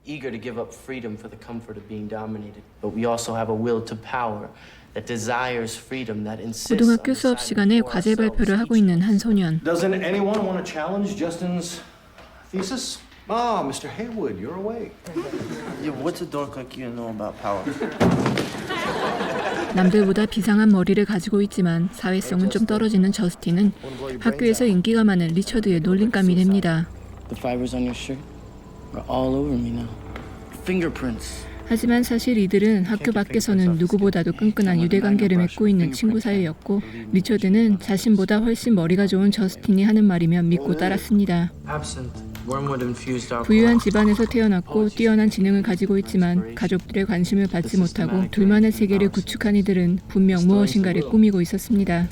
eager to give up freedom for the comfort of being dominated. But we also have a will to power that desires freedom, that insists on 고등학교 수업 시간에 deciding for 과제 발표를 하고 있는 한 소년. Doesn't anyone want to challenge Justin's thesis? Ah, Mr. Haywood, you're awake. Yeah, what's a dork like you know about power? 남들보다 비상한 머리를 가지고 있지만 사회성은 좀 떨어지는 저스틴은 학교에서 인기가 많은 리처드의 놀림감이 됩니다. The fibers on your shirt are all over me now. Fingerprints. 하지만 사실 이들은 학교 밖에서는 누구보다도 끈끈한 유대관계를 맺고 있는 친구 사이였고 리처드는 자신보다 훨씬 머리가 좋은 저스틴이 하는 말이면 믿고 따랐습니다. 부유한 집안에서 태어났고 뛰어난 지능을 가지고 있지만 가족들의 관심을 받지 못하고 둘만의 세계를 구축한 이들은 분명 무엇인가를 꾸미고 있었습니다.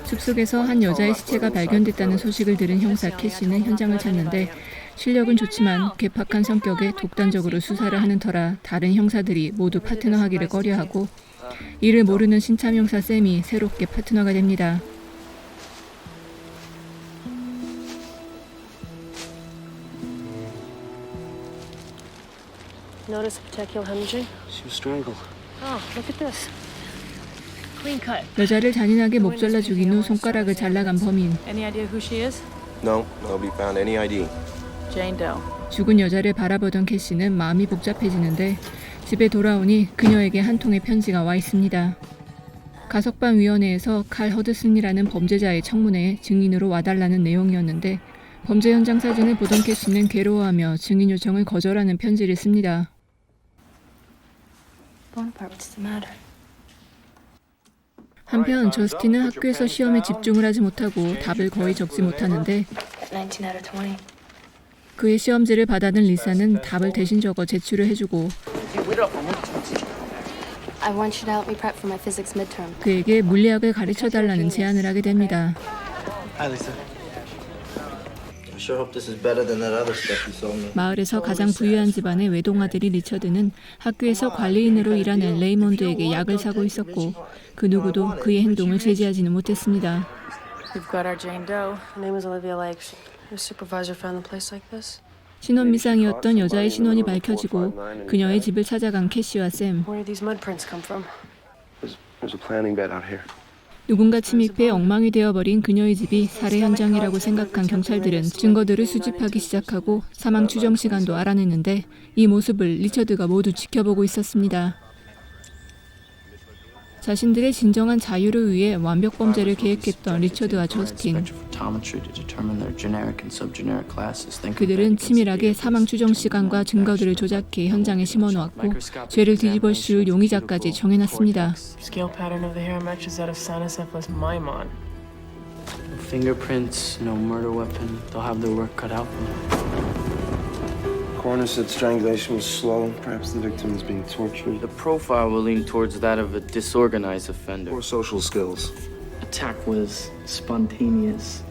숲속에서 한 여자의 시체가 발견됐다는 소식을 들은 형사 캐시는 현장을 찾는데 실력은 좋지만 괴팍한 성격에 독단적으로 수사를 하는 터라 다른 형사들이 모두 파트너하기를 꺼려하고 이를 모르는 신참 형사 샘이 새롭게 파트너가 됩니다. Notice a petechial hemorrhaging? She was strangled. Oh, look at this. Clean cut. 여자를 잔인하게 목 잘라 죽인 후 손가락을 잘라간 범인. Any idea who she is? No, nobody found any ID. Jane Doe. 죽은 여자를 바라보던 캐시는 마음이 복잡해지는데 집에 돌아오니 그녀에게 한 통의 편지가 와 있습니다. 가석방 위원회에서 칼 허드슨이라는 범죄자의 청문회에 증인으로 와달라는 내용이었는데 범죄 현장 사진을 보던 캐시는 괴로워하며 증인 요청을 거절하는 편지를 씁니다. Bonaparte, what's the matter? 한편 저스틴은 학교에서 시험에 집중을 하지 못하고 답을 거의 적지 못하는데 19 out of 20. 그의 시험지를 받아든 리사는 답을 대신 적어 제출을 해주고 I want you to help me prep for my physics midterm. 그에게 물리학을 가르쳐달라는 제안을 하게 됩니다. Hi, Lisa. I sure hope this is better than that other stuff you sold me. 마을에서 가장 부유한 집안의 외동아들이 리처드는 학교에서 관리인으로 일하는 레이몬드에게 약을 사고 있었고 그 누구도 그의 행동을 제지하지는 못했습니다. We've got our Jane Doe. Her name is Olivia Lake. Your supervisor found the place like this? 신원 미상이었던 여자의 신원이 밝혀지고 그녀의 집을 찾아간 캐시와 샘. Where did these mud prints come from? There's a planting bed out here. 누군가 침입해 엉망이 되어버린 그녀의 집이 살해 현장이라고 생각한 경찰들은 증거들을 수집하기 시작하고 사망 추정 시간도 알아냈는데 이 모습을 리처드가 모두 지켜보고 있었습니다. 자신들의 진정한 자유를 위해 완벽 범죄를 계획했던 리처드와 저스틴. 그들은 치밀하게 사망 추정 시간과 증거들을 조작해 현장에 심어놓았고 죄를 뒤집어 씌울 용의자까지 정해놨습니다. Scale pattern of the hair matches that of Cynocephalus maimon. No fingerprints, no murder weapon. They'll have their work cut out for them. Coroner said strangulation was slow. Perhaps the victim was being tortured. The profile will lean towards that of a disorganized offender. Poor social skills. Attack was spontaneous,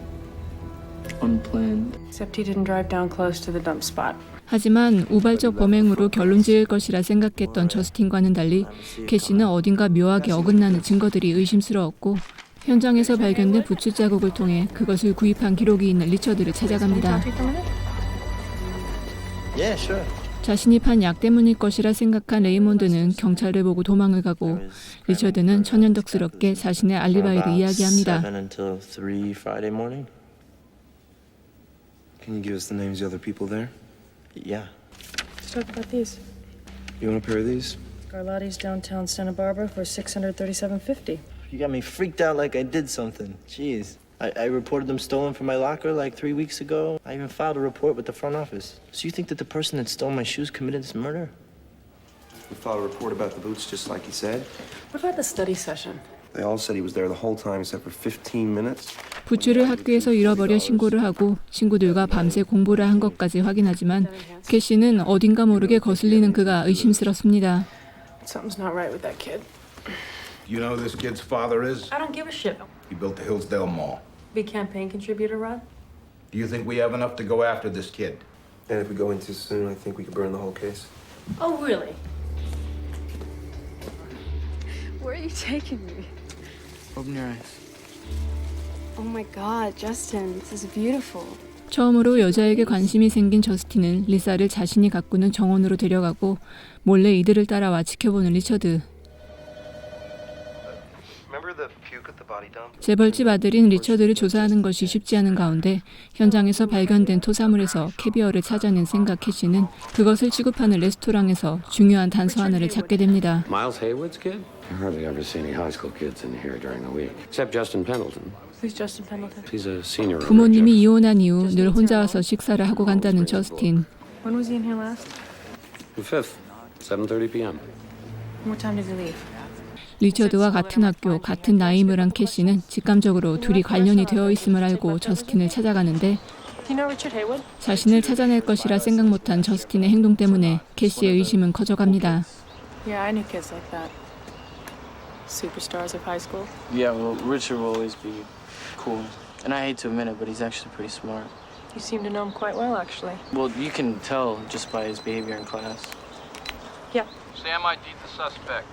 unplanned. Except he didn't drive down close to the dump spot. 하지만 우발적 범행으로 결론 지을 것이라 생각했던 저스틴과는 달리 캐시는 어딘가 묘하게 어긋나는 증거들이 의심스러웠고 현장에서 발견된 부츠 자국을 통해 그것을 구입한 기록이 있는 리처드를 찾아갑니다. Yeah, sure. 자신이 판 약 때문일 것이라 생각한 레이몬드는 경찰을 보고 도망을 가고 리처드는 천연덕스럽게 자신의 알리바이를 이야기합니다. 7 until 3 Friday morning? Can you give us the names of the other people there? Yeah. Let's talk about these. You want a pair of these? Scarlatti's downtown Santa Barbara for $637.50. You got me freaked out like I did something. Jeez. I reported them stolen from my locker like 3 weeks ago. I even filed a report with the front office. So you think that the person that stole my shoes committed this murder? We filed a report about the boots just like he said. What about the study session? They all said he was there the whole time except for 15 minutes. 부츠를 학교에서 잃어버려 신고를 하고 친구들과 밤새 공부를 한 것까지 확인하지만 캐시는 어딘가 모르게 거슬리는 그가 의심스럽습니다. Something's not right with that kid. You know who this kid's father is? I don't give a shit. He built the Hillsdale Mall. Big campaign contributor, Rod? Do you think we have enough to go after this kid? And if we go in too soon, I think we could burn the whole case. Oh, really? Where are you taking me? Open your eyes. Oh my God, Justin, this is beautiful. 처음으로 여자에게 관심이 생긴 저스틴은 리사를 자신이 가꾸는 정원으로 데려가고 몰래 이들을 따라와 지켜보는 리처드. 재벌집 아들인 리처드를 조사하는 것이 쉽지 않은 가운데 현장에서 발견된 토사물에서 캐비어를 찾아낸 생각 캐시는 그것을 취급하는 레스토랑에서 중요한 단서 하나를 찾게 됩니다. Miles Haywood's kid? I hardly ever see any high school kids in here during the week. Except Justin Pendleton. Who's Justin Pendleton? He's a senior. over at 부모님이 이혼한 이후 늘 혼자 와서 식사를 하고 간다는 저스틴. When was he in here last? The 5th, 7:30 p.m. What time did he leave? 리처드와 같은 학교, 같은 나임을 한 캐시는 직감적으로 둘이 관련이 되어 있음을 알고 저스틴을 찾아가는데 Do you know Richard Haywood? 자신을 찾아낼 것이라 생각 못한 저스틴의 행동 때문에 캐시의 의심은 커져갑니다. Yeah, I knew kids like that. Superstars of high school. Yeah, well, Richard will always be cool. And I hate to admit it, but he's actually pretty smart. You seem to know him quite well, actually. Well, you can tell just by his behavior in class. Yeah. Sam ID'd the suspect.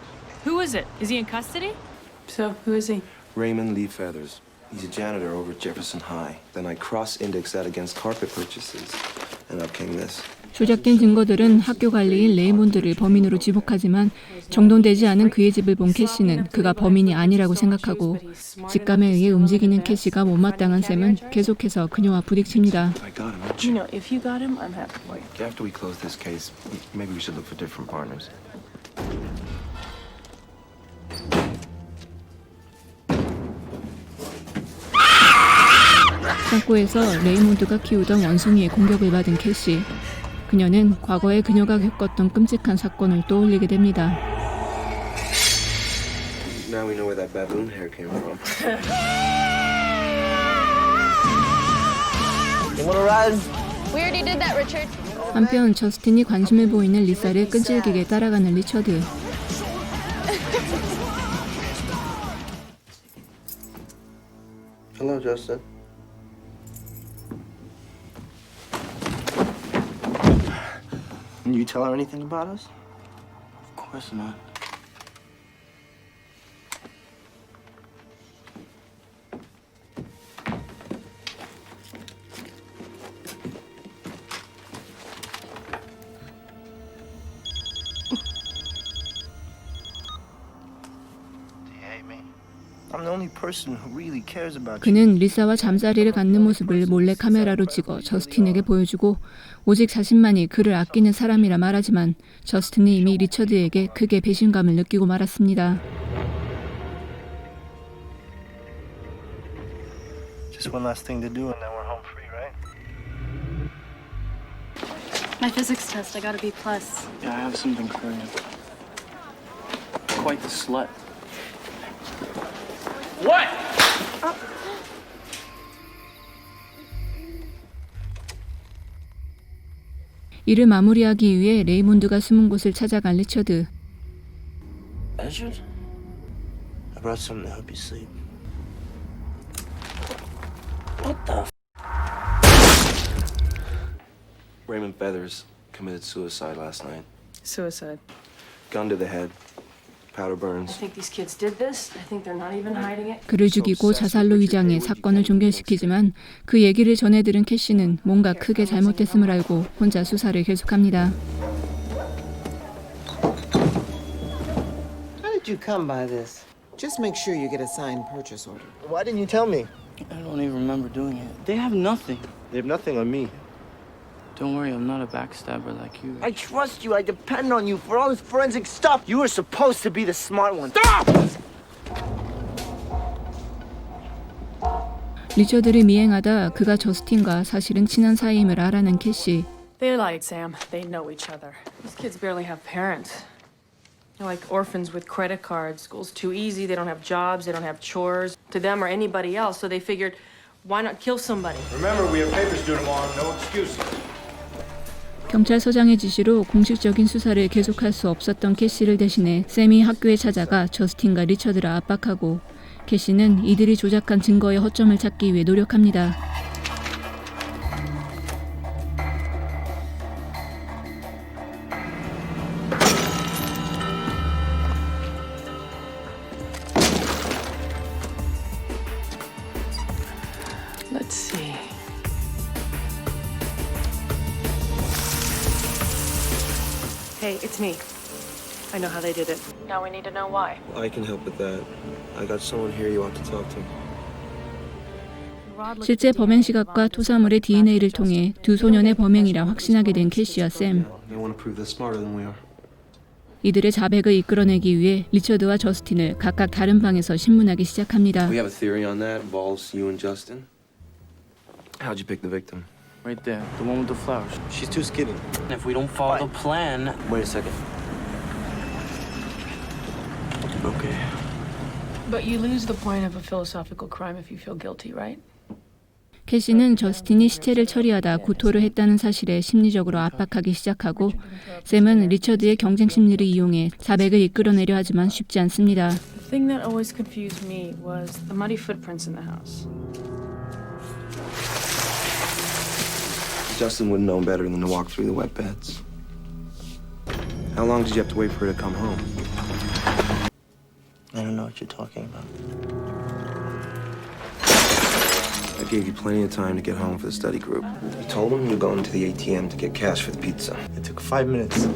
Who is it? Is he in custody? So, who is he? Raymond Lee Feathers. He's a janitor over at Jefferson High. Then I cross-indexed that against carpet purchases, and up came this. 조작된 증거들은 학교 관리인 레이몬드를 범인으로 지목하지만 정돈되지 않은 그의 집을 본 캐시는 그가 범인이 아니라고 생각하고 직감에 의해 움직이는 캐시가 못마땅한 셈은 계속해서 그녀와 부딪힙니다. I got him. You know, if you got him, I'm happy for you. After we close this case, maybe we should look for different partners. 창고에서 레이몬드가 키우던 원숭이의 공격을 받은 캐시. 그녀는 과거에 그녀가 겪었던 끔찍한 사건을 떠올리게 됩니다. Now we know where that baboon hair came from. You wanna ride? We already did that, Richard. 한편 저스틴이 관심을 보이는 리사를 끈질기게 따라가는 리처드. Hello, Justin. Did you tell her anything about us? Of course not. I'm the only person who really cares about you. 그는 리사와 잠자리를 갖는 모습을 몰래 카메라로 찍어 저스틴에게 보여주고 오직 자신만이 그를 아끼는 사람이라 말하지만 저스틴은 이미 리처드에게 크게 배신감을 느끼고 말았습니다. Just one last thing to do and then we're home free, right? My physics test, I got a B+. Yeah, I have something for you. Quite the slut. What? 이를 마무리하기 위해 레이몬드가 숨은 곳을 찾아간 리처드. Measured? I brought something to help you sleep. What the Raymond Feathers committed suicide last night. Suicide. Gun to the head. Powder I burns. think these kids did this. I think they're not even hiding it. 그를 죽이고 자살로 위장해 사건을 종결시키지만 그 얘기를 전해들은 캐시는 뭔가 크게 잘못됐음을 알고 혼자 수사를 계속합니다. How did you come by this? Just make sure you get a signed purchase order. Why didn't you tell me? I don't even remember doing it. They have nothing. They have nothing on me. Don't worry, I'm not a backstabber like you. I trust you. I depend on you for all this forensic stuff. You were supposed to be the smart one. 리처드를 미행하다 그가 저스틴과 사실은 친한 사이임을 알아낸 캐시. They lied, Sam. They know each other. These kids barely have parents. They're like orphans with credit cards. School's too easy. They don't have jobs. They don't have chores to them or anybody else. So they figured, why not kill somebody? Remember, we have papers due tomorrow. No excuses. 경찰서장의 지시로 공식적인 수사를 계속할 수 없었던 캐시를 대신해 샘이 학교에 찾아가 저스틴과 리처드를 압박하고 캐시는 이들이 조작한 증거의 허점을 찾기 위해 노력합니다. Let's see. Hey, it's me. I know how they did it. Now we need to know why. I can help with that. I got someone here you ought to talk to. 실제 범행 시각과 토사물의 DNA를 통해 두 소년의 범행이라 확신하게 된 캐시와 샘. They want to prove they're smarter than we are. 이들의 자백을 이끌어내기 위해 리처드와 저스틴을 각각 다른 방에서 신문하기 시작합니다. We have a theory on that. Involves you and Justin. How'd you pick the victim? Right there, the one with the flowers. She's too skinny. If we don't follow the plan, Wait a second. okay. But you lose the point of a philosophical crime if you feel guilty, right? 캐시는 저스틴이 시체를 처리하다 구토를 했다는 사실에 심리적으로 압박하기 시작하고 샘은 리처드의 경쟁 심리를 이용해 자백을 이끌어내려 하지만 쉽지 않습니다. The thing that always confused me was the muddy footprints in the house. Justin would have known better than to walk through the wet beds. How long did you have to wait for her to come home? I don't know what you're talking about. I gave you plenty of time to get home for the study group. You told them you were going to the ATM to get cash for the pizza. It took 5 minutes.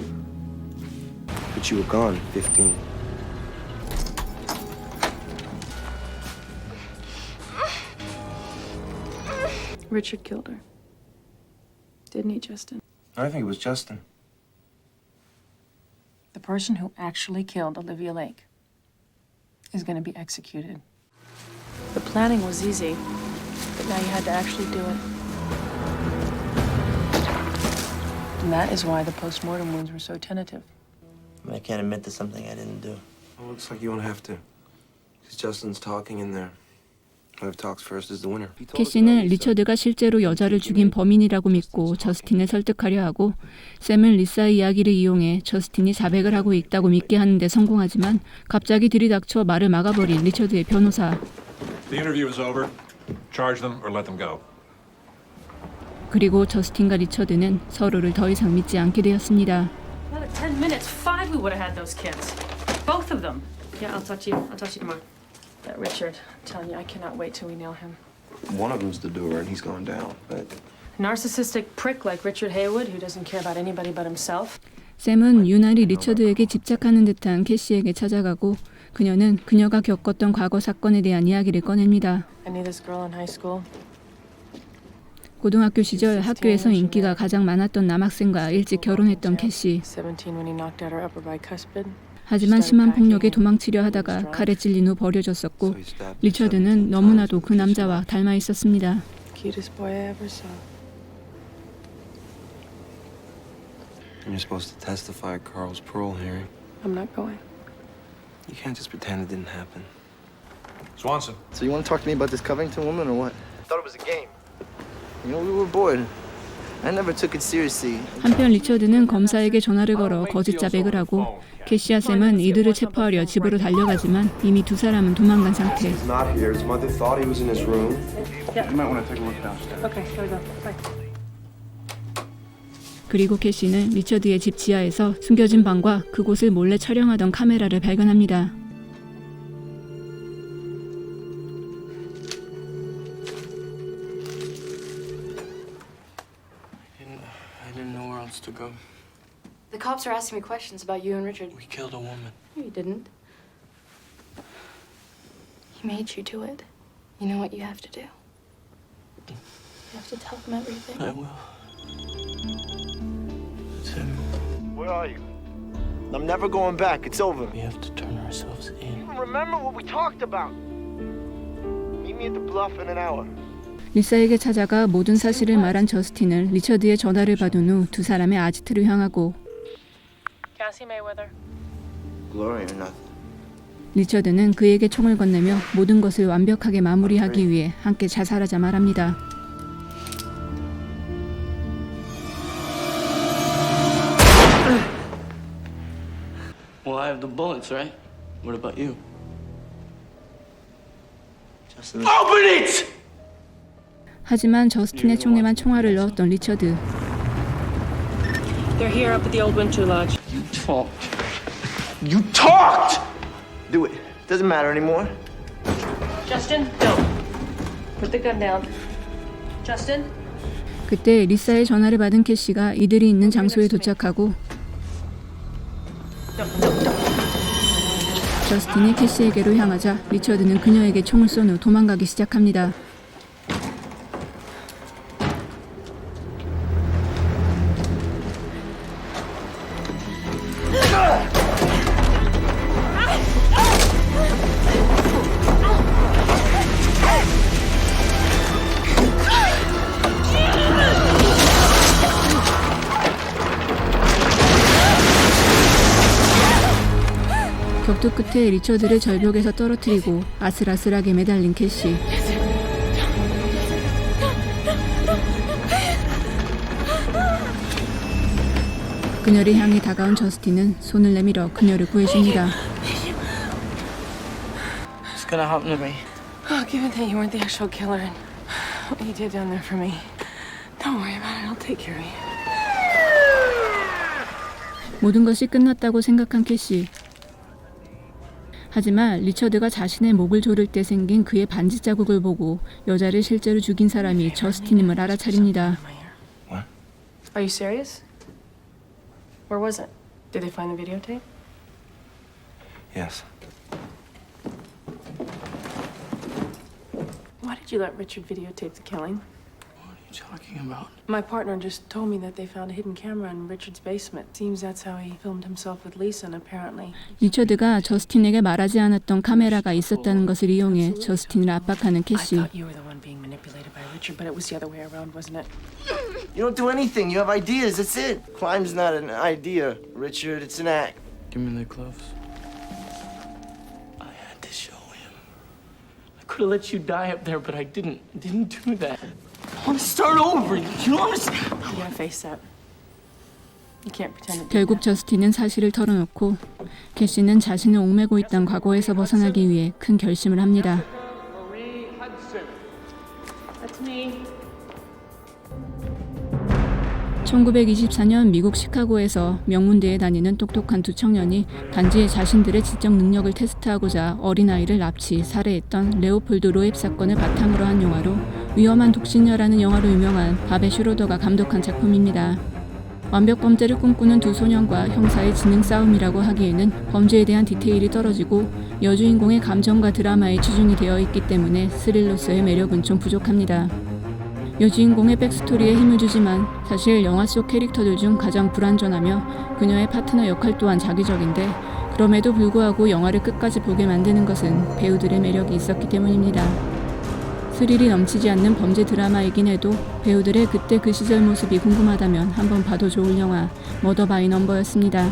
But you were gone 15. Richard killed her. Didn't he, Justin? I think it was Justin. The person who actually killed Olivia Lake is going to be executed. The planning was easy, but now you had to actually do it. And that is why the post-mortem wounds were so tentative. I can't admit to something I didn't do. Well, looks like you won't have to. Because Justin's talking in there. Whoever talks first is the winner. 캐시는 리처드가 실제로 여자를 죽인 범인이라고 믿고 저스틴을 설득하려 하고 샘은 리사의 이야기를 이용해 저스틴이 자백을 하고 있다고 믿게 하는데 성공하지만 갑자기 들이닥쳐 말을 막아버린 리처드의 변호사. The interview is over. Charge them or let them go. 그리고 저스틴과 리처드는 서로를 더 이상 믿지 않게 되었습니다. Another 10 minutes, 5 we would have had those kids. Both of them. Yeah, I'll talk to you. I'll talk to you tomorrow. That Richard, I'm telling you, I cannot wait till we nail him. One of them's the doer, and he's going down. But Narcissistic prick like Richard Haywood, who doesn't care about anybody but himself. 샘은 유난히 리처드에게 집착하는 듯한 캐시에게 찾아가고 그녀는 그녀가 겪었던 과거 사건에 대한 이야기를 꺼냅니다. I knew this girl in high school. 고등학교 시절 학교에서 인기가 가장 많았던 남학생과 일찍 결혼했던 캐시. 17 when he knocked out her upper bicuspid. 하지만 심한 폭력에 도망치려 하다가 칼에 찔린 후 버려졌었고 리처드는 너무나도 그 남자와 닮아 있었습니다. Cutest boy I ever saw. you're supposed to testify at Carl's parole hearing. I'm not going. You can't just pretend it didn't happen. Swanson. So you want to talk to me about this Covington woman or what? I thought it was a game. You know, we were bored. I never took it seriously. 한편 리처드는 검사에게 전화를 걸어 거짓 자백을 하고 캐시와 샘은 이들을 체포하려 집으로 달려가지만 이미 두 사람은 도망간 상태. He's not here. His mother thought he was in his room. Yeah. You might want to take a look downstairs. Okay, here we go. Bye. 그리고 캐시는 리처드의 집 지하에서 숨겨진 방과 그곳을 몰래 촬영하던 카메라를 발견합니다. I didn't know where else to go. The cops are asking me questions about you and Richard. We killed a woman. No, you didn't. He made you do it. You know what you have to do. You have to tell them everything. I will. It's him. Where are you? I'm never going back. It's over. We have to turn ourselves in. Remember what we talked about. Meet me at the bluff in an hour. 리사에게 찾아가 모든 사실을 말한 저스틴은 리처드의 전화를 받은 후 두 사람의 아지트를 향하고 Cassie Mayweather. Glory or nothing. 리처드는 그에게 총을 건네며 모든 것을 완벽하게 마무리하기 위해 함께 자살하자 말합니다. Well, I have the bullets, right? What about you? Justin. Open it! 하지만 저스틴의 총에만 총알을 넣었던 리처드. They're here up at the old Winter Lodge. You talked. You talked! Do it. Doesn't matter anymore. Justin, don't. Put the gun down. Justin? 그때 리사의 전화를 받은 캐시가 이들이 있는 장소에 도착하고 저스틴이 캐시에게로 향하자 리처드는 그녀에게 총을 쏜 후 도망가기 시작합니다. 격투 끝에 리처드를 절벽에서 떨어뜨리고 아슬아슬하게 매달린 캐시. 그녀를 향해 다가온 저스틴은 손을 내밀어 그녀를 구해줍니다. It's gonna happen to me. Oh, given that you weren't the actual killer and what you did down there for me, don't worry about it. I'll take care of you. 모든 것이 끝났다고 생각한 캐시. 하지만 리처드가 자신의 목을 조를 때 생긴 그의 반지 자국을 보고 여자를 실제로 죽인 사람이 저스틴임을 알아차립니다. Are you serious? Where was it? Did they find the videotape? Yes. Why did you let Richard videotape the killing? What are you talking about? My partner just told me that they found a hidden camera in Richard's basement. Seems that's how he filmed himself with Lisa, and apparently. 리처드가 저스틴에게 말하지 않았던 카메라가 있었다는 것을 이용해 저스틴을 압박하는 I 캐시. thought you were the one being manipulated by Richard, but it was the other way around, wasn't it? You don't do anything. You have ideas. That's it. Crime's not an idea, Richard. It's an act. Give me the gloves. I had to show him. I could have let you die up there, but I didn't. I didn't do that. I want to start over. You understand? You gotta face that. You can't pretend it. 결국 저스틴은 사실을 털어놓고 캐시는 자신을 옥매고 있던 과거에서 벗어나기 위해 큰 결심을 합니다. Marie Hudson. That's me. 1924년 미국 시카고에서 명문대에 다니는 똑똑한 두 청년이 단지 자신들의 지적 능력을 테스트하고자 어린아이를 납치, 살해했던 레오폴드 로앱 사건을 바탕으로 한 영화로 위험한 독신녀라는 영화로 유명한 바베 슈로더가 감독한 작품입니다. 완벽 범죄를 꿈꾸는 두 소년과 형사의 지능 싸움이라고 하기에는 범죄에 대한 디테일이 떨어지고 여주인공의 감정과 드라마에 치중이 되어 있기 때문에 스릴로서의 매력은 좀 부족합니다. 여주인공의 백스토리에 힘을 주지만 사실 영화 속 캐릭터들 중 가장 불완전하며 그녀의 파트너 역할 또한 자기적인데 그럼에도 불구하고 영화를 끝까지 보게 만드는 것은 배우들의 매력이 있었기 때문입니다. 스릴이 넘치지 않는 범죄 드라마이긴 해도 배우들의 그때 그 시절 모습이 궁금하다면 한번 봐도 좋을 영화 머더 바이 넘버였습니다.